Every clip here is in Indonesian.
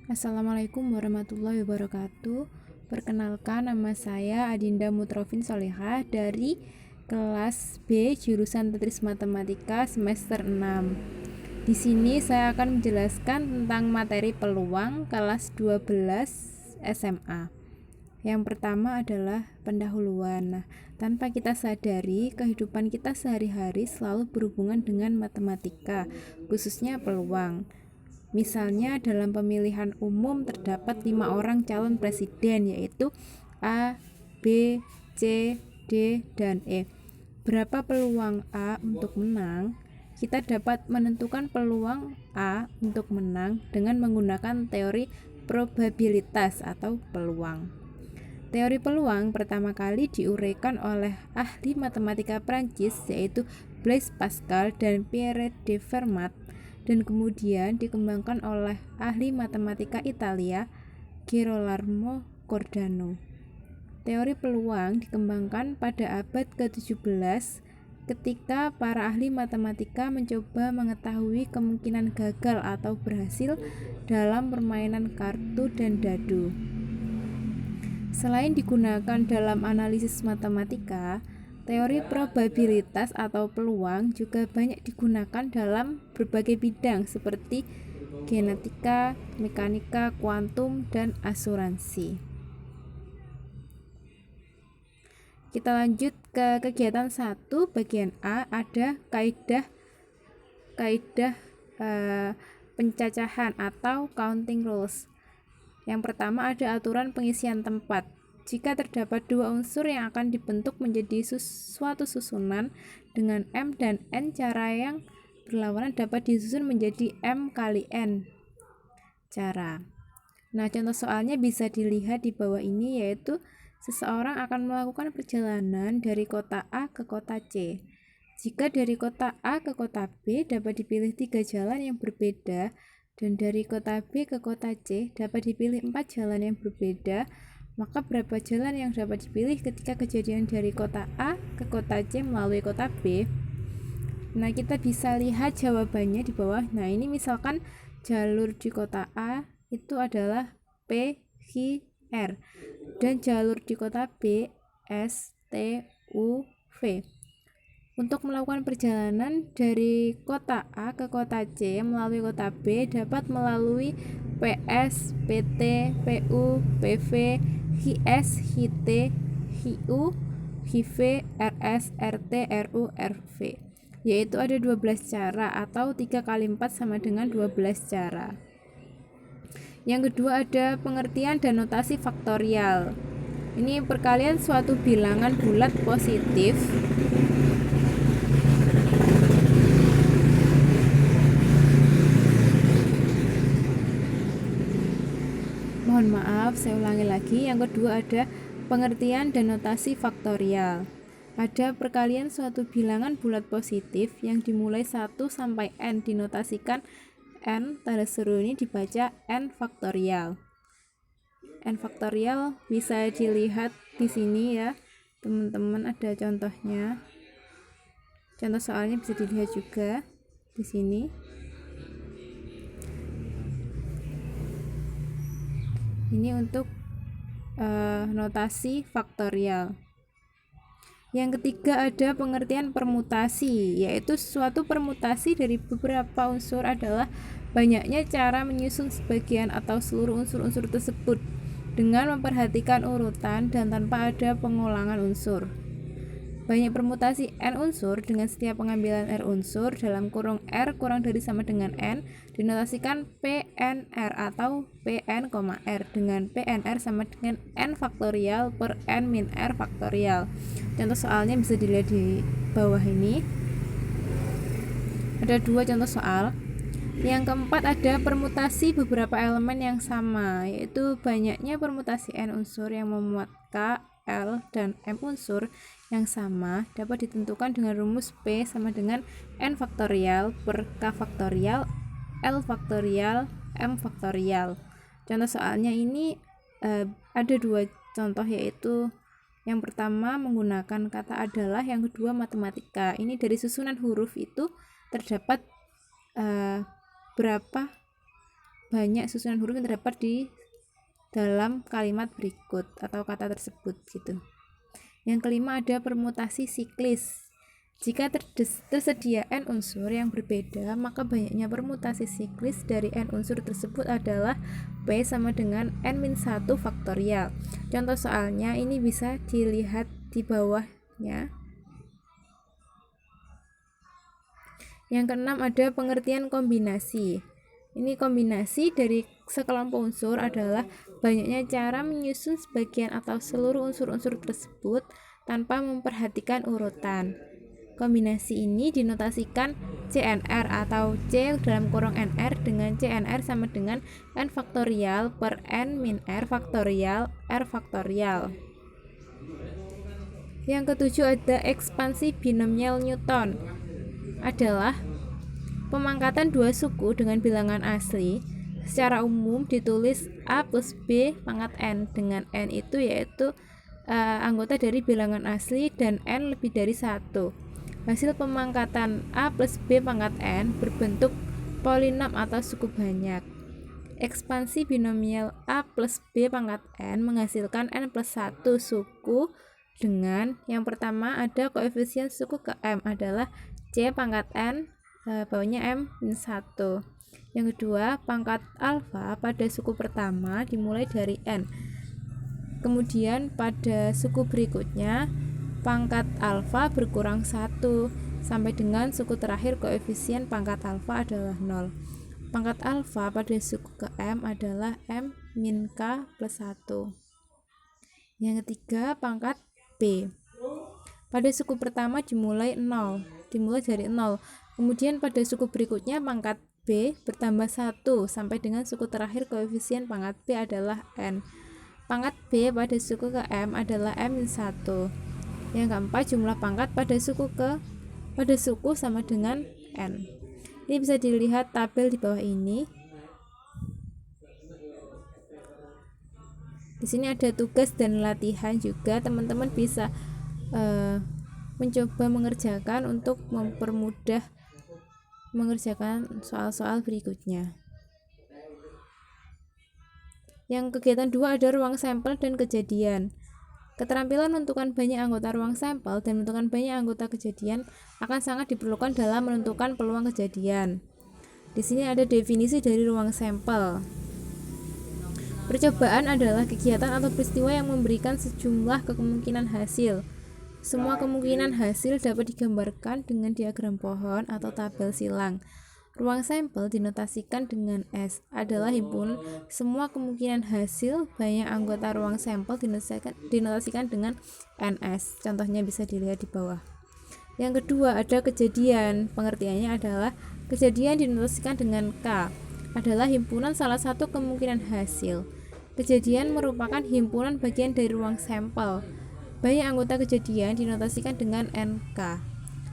Assalamualaikum warahmatullahi wabarakatuh. Perkenalkan, nama saya Adinda Mutrofin Solehah dari kelas B jurusan Tetris Matematika semester 6. Di sini saya akan menjelaskan tentang materi peluang kelas 12 SMA. Yang pertama adalah pendahuluan. Tanpa kita sadari, kehidupan kita sehari-hari selalu berhubungan dengan matematika, khususnya peluang. Misalnya dalam pemilihan umum terdapat 5 orang calon presiden, yaitu A, B, C, D, dan E. Berapa peluang A untuk menang? Kita dapat menentukan peluang A untuk menang dengan menggunakan teori probabilitas atau peluang. Teori peluang pertama kali diuraikan oleh ahli matematika Prancis, yaitu Blaise Pascal dan Pierre de Fermat, dan kemudian dikembangkan oleh ahli matematika Italia Girolamo Cardano. Teori peluang dikembangkan pada abad ke-17 ketika para ahli matematika mencoba mengetahui kemungkinan gagal atau berhasil dalam permainan kartu dan dadu. Selain digunakan dalam analisis matematika, teori probabilitas atau peluang juga banyak digunakan dalam berbagai bidang seperti genetika, mekanika kuantum, dan asuransi. Kita lanjut ke kegiatan 1 bagian A. Ada kaidah pencacahan atau counting rules. Yang pertama ada aturan pengisian tempat. Jika terdapat dua unsur yang akan dibentuk menjadi suatu susunan dengan M dan N, cara yang berlawanan dapat disusun menjadi M kali N cara. Nah, contoh soalnya bisa dilihat di bawah ini, yaitu seseorang akan melakukan perjalanan dari kota A ke kota C. Jika dari kota A ke kota B dapat dipilih 3 jalan yang berbeda, dan dari kota B ke kota C dapat dipilih 4 jalan yang berbeda, maka berapa jalan yang dapat dipilih ketika kejadian dari kota A ke kota C melalui kota B? Nah, kita bisa lihat jawabannya di bawah. Nah, ini misalkan jalur di kota A itu adalah P, Q, R, dan jalur di kota B S, T, U, V. Untuk melakukan perjalanan dari kota A ke kota C melalui kota B dapat melalui PS, PT, PU, PV, HIS, HIT, HIU, HIV, RS, RT, RU, RV. Yaitu ada 12 cara atau 3 kali 4 sama dengan 12 cara. Yang kedua ada pengertian dan notasi faktorial. Ini perkalian suatu bilangan bulat positif Mohon maaf, saya ulangi lagi. Yang kedua ada pengertian dan notasi faktorial. Ada perkalian suatu bilangan bulat positif yang dimulai 1 sampai N dinotasikan N, tanda seru ini dibaca N faktorial. N faktorial bisa dilihat di sini ya, teman-teman, ada contohnya. Contoh soalnya bisa dilihat juga di sini. Ini untuk notasi faktorial. Yang ketiga ada pengertian permutasi, yaitu suatu permutasi dari beberapa unsur adalah banyaknya cara menyusun sebagian atau seluruh unsur-unsur tersebut dengan memperhatikan urutan dan tanpa ada pengulangan unsur. Banyak permutasi N unsur dengan setiap pengambilan R unsur dalam kurung R kurang dari sama dengan N dinotasikan PNR atau PN, R dengan PNR sama dengan N faktorial per N min R faktorial. Contoh soalnya bisa dilihat di bawah ini. Ada 2 contoh soal. Yang keempat ada permutasi beberapa elemen yang sama, yaitu banyaknya permutasi N unsur yang memuat K, L, dan M unsur yang sama dapat ditentukan dengan rumus P sama dengan N faktorial per K faktorial, L faktorial, M faktorial. Contoh soalnya ini ada 2 contoh, yaitu yang pertama menggunakan kata adalah, yang kedua matematika. Ini dari susunan huruf itu terdapat berapa banyak susunan huruf yang terdapat di dalam kalimat berikut atau kata tersebut gitu. Yang kelima ada permutasi siklis. Jika tersedia n unsur yang berbeda, maka banyaknya permutasi siklis dari n unsur tersebut adalah P sama dengan n-1 faktorial. Contoh soalnya ini bisa dilihat di bawahnya. Yang keenam ada pengertian kombinasi. Ini kombinasi dari sekelompok unsur adalah banyaknya cara menyusun sebagian atau seluruh unsur-unsur tersebut tanpa memperhatikan urutan. Kombinasi ini dinotasikan CNR atau C dalam kurung NR dengan CNR sama dengan N faktorial per N min R faktorial R faktorial. Yang ketujuh ada ekspansi binomial Newton. Adalah pemangkatan dua suku dengan bilangan asli. Secara umum ditulis A plus B pangkat N, dengan N itu yaitu anggota dari bilangan asli dan N lebih dari 1. Hasil pemangkatan A plus B pangkat N berbentuk polinom atau suku banyak. Ekspansi binomial A plus B pangkat N menghasilkan N plus 1 suku dengan yang pertama ada koefisien suku ke M adalah C pangkat N, bawahnya M min 1. Yang kedua, pangkat alfa pada suku pertama dimulai dari N. Kemudian pada suku berikutnya pangkat alfa berkurang 1 sampai dengan suku terakhir koefisien pangkat alfa adalah 0. Pangkat alfa pada suku ke M adalah M min K plus 1. Yang ketiga, pangkat B. Pada suku pertama dimulai dari 0. Kemudian pada suku berikutnya pangkat B bertambah 1 sampai dengan suku terakhir koefisien pangkat B adalah N. Pangkat B pada suku ke M adalah M min 1. Yang keempat, jumlah pangkat pada suku sama dengan N. Ini bisa dilihat tabel di bawah ini. Di sini ada tugas dan latihan juga, teman-teman bisa mencoba mengerjakan untuk mempermudah mengerjakan soal-soal berikutnya. Yang kegiatan 2 ada ruang sampel dan kejadian. Keterampilan menentukan banyak anggota ruang sampel dan menentukan banyak anggota kejadian akan sangat diperlukan dalam menentukan peluang kejadian. Di sini ada definisi dari ruang sampel. Percobaan adalah kegiatan atau peristiwa yang memberikan sejumlah kemungkinan hasil. Semua kemungkinan hasil dapat digambarkan dengan diagram pohon atau tabel silang. Ruang sampel dinotasikan dengan S adalah himpunan semua kemungkinan hasil. Banyak anggota ruang sampel dinotasikan dengan NS. Contohnya bisa dilihat di bawah. Yang kedua ada kejadian. Pengertiannya adalah kejadian dinotasikan dengan K adalah himpunan salah satu kemungkinan hasil. Kejadian merupakan himpunan bagian dari ruang sampel. Banyak anggota kejadian dinotasikan dengan NK.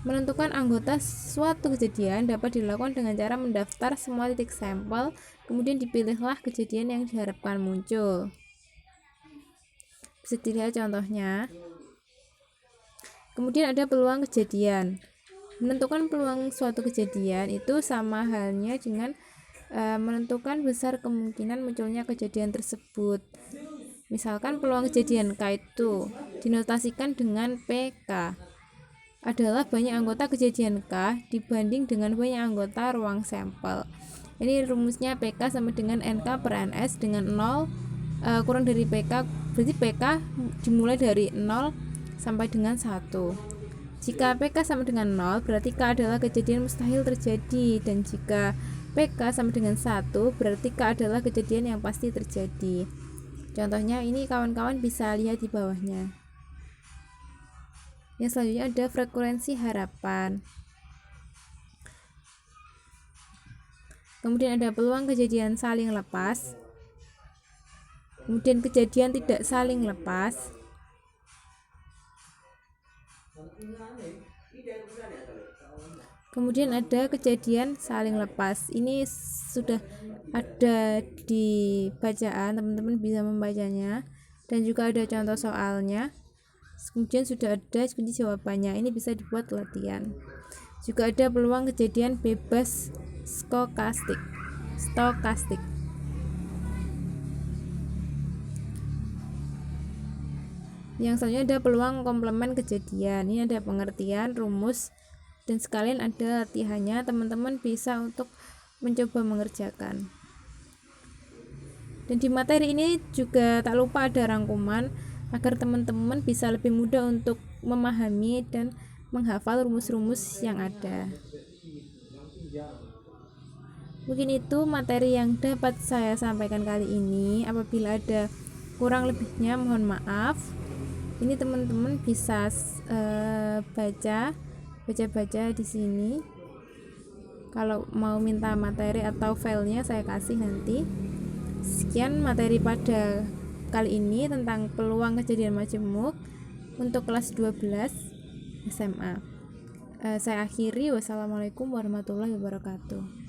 Menentukan anggota suatu kejadian dapat dilakukan dengan cara mendaftar semua titik sampel, kemudian dipilihlah kejadian yang diharapkan muncul. Bisa dilihat contohnya. Kemudian ada peluang kejadian. Menentukan peluang suatu kejadian itu sama halnya dengan menentukan besar kemungkinan munculnya kejadian tersebut. Misalkan peluang kejadian K itu dinotasikan dengan PK adalah banyak anggota kejadian K dibanding dengan banyak anggota ruang sampel. Ini rumusnya PK sama dengan NK per NS dengan 0 kurang dari PK, berarti PK dimulai dari 0 sampai dengan 1. Jika PK sama dengan 0 berarti K adalah kejadian mustahil terjadi, dan jika PK sama dengan 1 berarti K adalah kejadian yang pasti terjadi. Contohnya ini kawan-kawan bisa lihat di bawahnya. Yang selanjutnya ada frekuensi harapan. Kemudian ada peluang kejadian saling lepas. Kemudian kejadian tidak saling lepas. Kemudian ada kejadian saling lepas. Ini sudah ada di bacaan, teman-teman bisa membacanya, dan juga ada contoh soalnya. Kemudian sudah ada kunci jawabannya. Ini bisa dibuat latihan. Juga ada peluang kejadian bebas stokastik. Yang selanjutnya ada peluang komplement kejadian. Ini ada pengertian, rumus, dan sekalian ada latihannya. Teman-teman bisa untuk mencoba mengerjakan. Dan di materi ini juga tak lupa ada rangkuman agar teman-teman bisa lebih mudah untuk memahami dan menghafal rumus-rumus yang ada. Mungkin itu materi yang dapat saya sampaikan kali ini. Apabila ada kurang lebihnya mohon maaf. Ini teman-teman bisa baca di sini. Kalau mau minta materi atau filenya saya kasih nanti. Sekian materi pada kali ini tentang peluang kejadian majemuk untuk kelas 12 SMA. Saya akhiri. Wassalamualaikum warahmatullahi wabarakatuh.